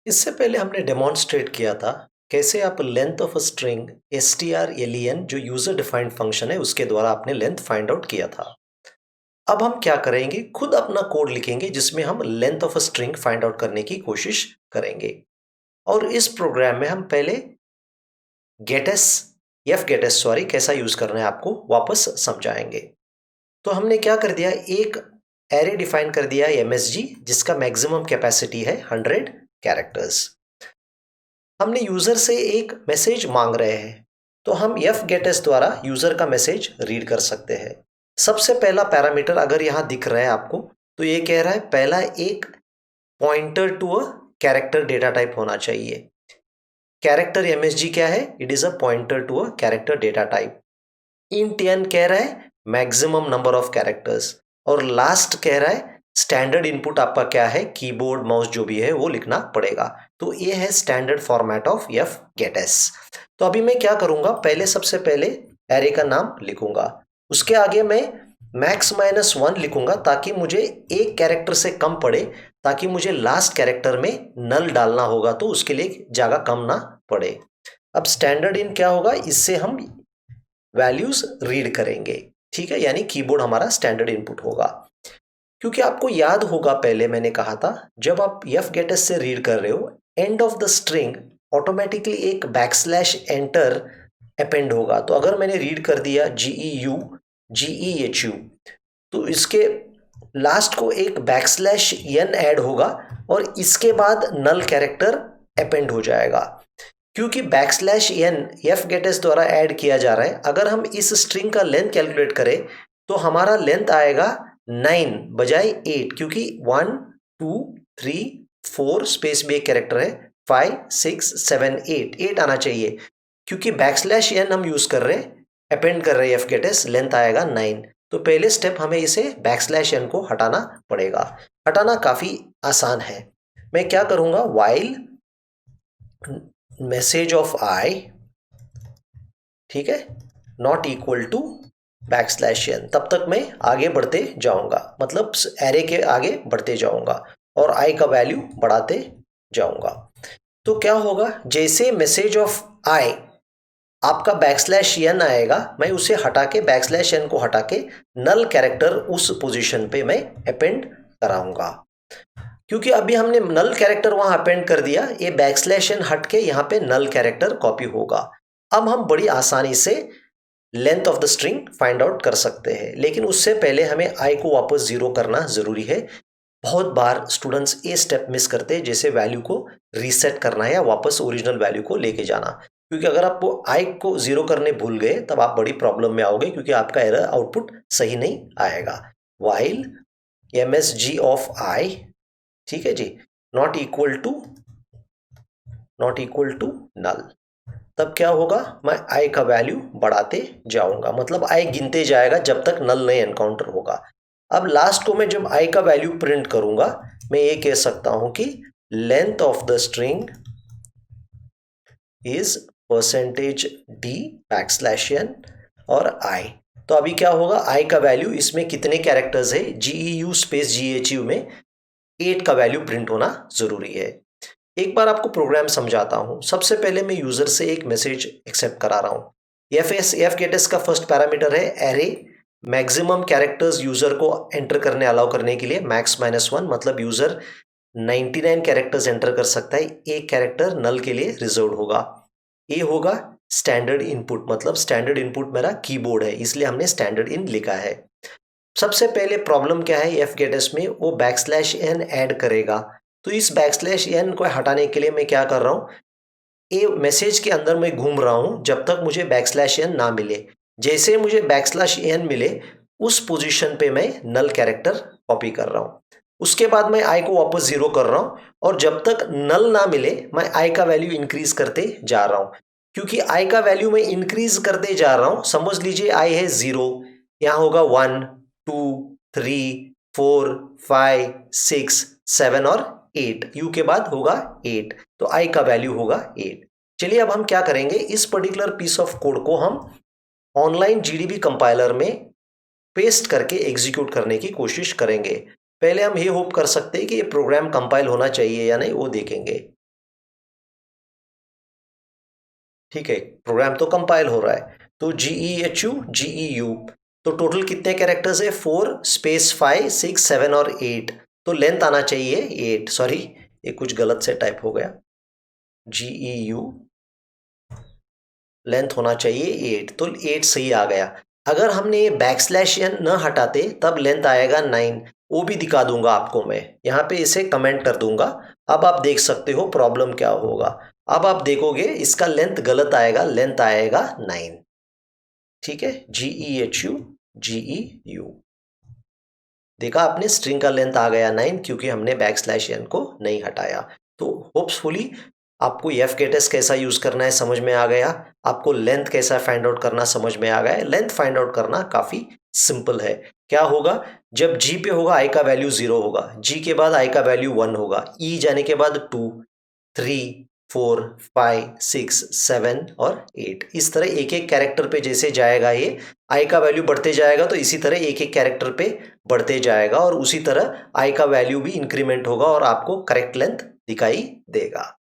इससे पहले हमने डेमोन्स्ट्रेट किया था कैसे आप length of a string strlen जो यूजर डिफाइंड फंक्शन है उसके द्वारा आपने लेंथ फाइंड आउट किया था। अब हम क्या करेंगे, खुद अपना कोड लिखेंगे जिसमें हम length of a string find out करने की कोशिश करेंगे। और इस प्रोग्राम में हम पहले गेटस fgets सॉरी कैसा यूज करना है आपको वापस समझाएंगे। तो हमने क्या कर दिया, एक एरे डिफाइन कर दिया msg जिसका मैक्सिमम कैपेसिटी है 100 कैरेक्टर्स। हमने यूजर से एक मैसेज मांग रहे हैं, तो हम fgets द्वारा यूजर का मैसेज रीड कर सकते हैं। सबसे पहला पैरामीटर अगर यहाँ दिख रहा है आपको, तो ये कह रहा है पहला एक pointer to a character data type होना चाहिए। कैरेक्टर msg क्या है, it is a pointer to a character data type. Int n कह रहा है मैक्सिमम नंबर ऑफ कैरेक्टर्स, और लास्ट कह रहा है स्टैंडर्ड इनपुट आपका क्या है, कीबोर्ड माउस जो भी है वो लिखना पड़ेगा। तो ये है स्टैंडर्ड फॉर्मेट ऑफ fgets। तो अभी मैं क्या करूंगा, पहले सबसे पहले एरे का नाम लिखूंगा, उसके आगे मैं मैक्स माइनस 1 लिखूंगा ताकि मुझे एक कैरेक्टर से कम पड़े, ताकि मुझे लास्ट कैरेक्टर में नल डालना होगा तो उसके लिए जगह कम ना पड़े। अब स्टैंडर्ड इन क्या होगा, इससे हम वैल्यूज रीड करेंगे, ठीक है, यानी कीबोर्ड हमारा स्टैंडर्ड इनपुट होगा। क्योंकि आपको याद होगा पहले मैंने कहा था जब आप fgets से रीड कर रहे हो, end of the string automatically एक बैकस्लैश एंटर अपेंड होगा। तो अगर मैंने रीड कर दिया GEU तो इसके लास्ट को एक बैकस्लैश n ऐड होगा और इसके बाद नल कैरेक्टर अपेंड हो जाएगा। क्योंकि बैकस्लैश n fgets द्वारा ऐड किया जा रहा है, अगर हम इस स्ट्रिंग का लेंथ कैलकुलेट करें तो हमारा लेंथ आएगा 9 बजाय 8, क्योंकि 1 2 3 4 स्पेस में एक कैरेक्टर है, 5 6 7 8 आना चाहिए। क्योंकि बैकस्लैश n हम यूज कर रहे हैं, अपेंड कर रहे हैं fgets, लेंथ आएगा 9। तो पहले स्टेप हमें इसे बैकस्लैश n को हटाना पड़ेगा। हटाना काफी आसान है। मैं क्या करूंगा, वाइल मैसेज ऑफ i, ठीक है, not equal to backslash n, तब तक मैं आगे बढ़ते जाऊंगा, मतलब एरे के आगे बढ़ते जाऊंगा और i का वैल्यू बढ़ाते जाऊंगा। तो क्या होगा, जैसे मैसेज ऑफ i आपका बैकस्लैश n आएगा, मैं उसे हटा के बैकस्लैश n को हटा के नल कैरेक्टर उस पोजीशन पे मैं अपेंड कराऊंगा। क्योंकि अभी हमने नल कैरेक्टर वहां अपेंड कर दिया, ये बैकस्लैश n हट के यहाँ पे नल कैरेक्टर कॉपी होगा। अब हम बड़ी आसानी से length of the string find out कर सकते हैं, लेकिन उससे पहले हमें i को वापस 0 करना जरूरी है। बहुत बार स्टूडेंट्स ये स्टेप मिस करते हैं, जैसे वैल्यू को रीसेट करना है या वापस ओरिजिनल वैल्यू को लेके जाना। क्योंकि अगर आप वो i को 0 करने भूल गए तब आप बड़ी प्रॉब्लम में आओगे, क्योंकि आपका एरर आउटपुट सही नहीं आएगा। वाइल msg ऑफ i, ठीक है जी, नॉट इक्वल टू नल, तब क्या होगा, मैं i का वैल्यू बढ़ाते जाऊंगा, मतलब i गिनते जाएगा जब तक नल नहीं एनकाउंटर होगा। अब लास्ट को मैं जब i का वैल्यू प्रिंट करूंगा, मैं ये कह सकता हूं कि length of the string is percentage d backslash n और i। तो अभी क्या होगा, i का वैल्यू, इसमें कितने कैरेक्टर्स है, GEU स्पेस GHU में 8 का वैल्यू प्रिंट होना जरूरी है। एक बार आपको प्रोग्राम समझाता हूं। सबसे पहले मैं यूजर से एक मैसेज एक्सेप्ट करा रहा हूं। fgets का फर्स्ट पैरामीटर है एरे, मैक्सिमम कैरेक्टर्स यूजर को एंटर करने अलाउ करने के लिए मैक्स माइनस 1, मतलब यूजर 99 कैरेक्टर्स एंटर कर सकता है, एक कैरेक्टर नल के लिए रिजर्व होगा। ये होगा स्टैंडर्ड इनपुट, मतलब स्टैंडर्ड इनपुट मेरा कीबोर्ड है, इसलिए हमने स्टैंडर्ड इन लिखा है। सबसे पहले प्रॉब्लम क्या है fgets में, वो बैकस्लैश n ऐड करेगा। तो इस बैकस्लैश n को हटाने के लिए मैं क्या कर रहा हूँ, ये मैसेज के अंदर मैं घूम रहा हूँ जब तक मुझे बैकस्लैश n ना मिले। जैसे मुझे बैकस्लैश n मिले उस पोजीशन पे मैं नल कैरेक्टर कॉपी कर रहा हूँ। उसके बाद मैं i को वापस 0 कर रहा हूँ, और जब तक नल ना मिले मैं i का वैल्यू इंक्रीज करते जा रहा हूँ। क्योंकि i का वैल्यू मैं इंक्रीज करते जा रहा हूँ, समझ लीजिए i है 0, यहाँ होगा 1 2 3 4 5 6 7 और 8, u के बाद होगा 8, तो i का वैल्यू होगा 8। चलिए अब हम क्या करेंगे, इस पर्टिकुलर पीस ऑफ कोड को हम ऑनलाइन GDB कंपाइलर में पेस्ट करके एग्जीक्यूट करने की कोशिश करेंगे। पहले हम ये होप कर सकते हैं कि ये प्रोग्राम कंपाइल होना चाहिए या नहीं, वो देखेंगे। ठीक है, प्रोग्राम तो कंपाइल हो रहा है। तो GEHU तो टोटल कितने कैरेक्टर्स है? 4 स्पेस 5 6 7 और 8। तो लेंथ आना चाहिए 8। सॉरी, ये कुछ गलत से टाइप हो गया। GEU लेंथ होना चाहिए 8, तो 8 सही आ गया। अगर हमने ये बैकस्लैश एन न हटाते तब लेंथ आएगा 9। वो भी दिखा दूंगा आपको मैं, यहाँ पे इसे कमेंट कर दूंगा। अब आप देख सकते हो प्रॉब्लम क्या होगा। अब आप देखोगे इसका लेंथ गलत आएगा, लेंथ आएगा 9। ठीक है, GEHU देखा आपने, स्ट्रिंग का लेंथ आ गया 9 क्योंकि हमने बैकस्लैश एन को नहीं हटाया। तो होप्सफुली आपको एफ गेटस कैसा यूज करना है समझ में आ गया। आपको लेंथ कैसा फाइंड आउट करना समझ में आ गया है। लेंथ फाइंड आउट करना काफी सिंपल है। क्या होगा, जब जी पे होगा आई का वैल्यू 0 होगा, जी के बाद आई का वैल्यू 1 होगा, ई जाने के बाद 2 3 4 5 6 7 और 8। इस तरह एक एक कैरेक्टर पे जैसे जाएगा ये आई का वैल्यू बढ़ते जाएगा, तो इसी तरह एक एक कैरेक्टर पे बढ़ते जाएगा और उसी तरह आई का वैल्यू भी इंक्रीमेंट होगा और आपको करेक्ट लेंथ दिखाई देगा।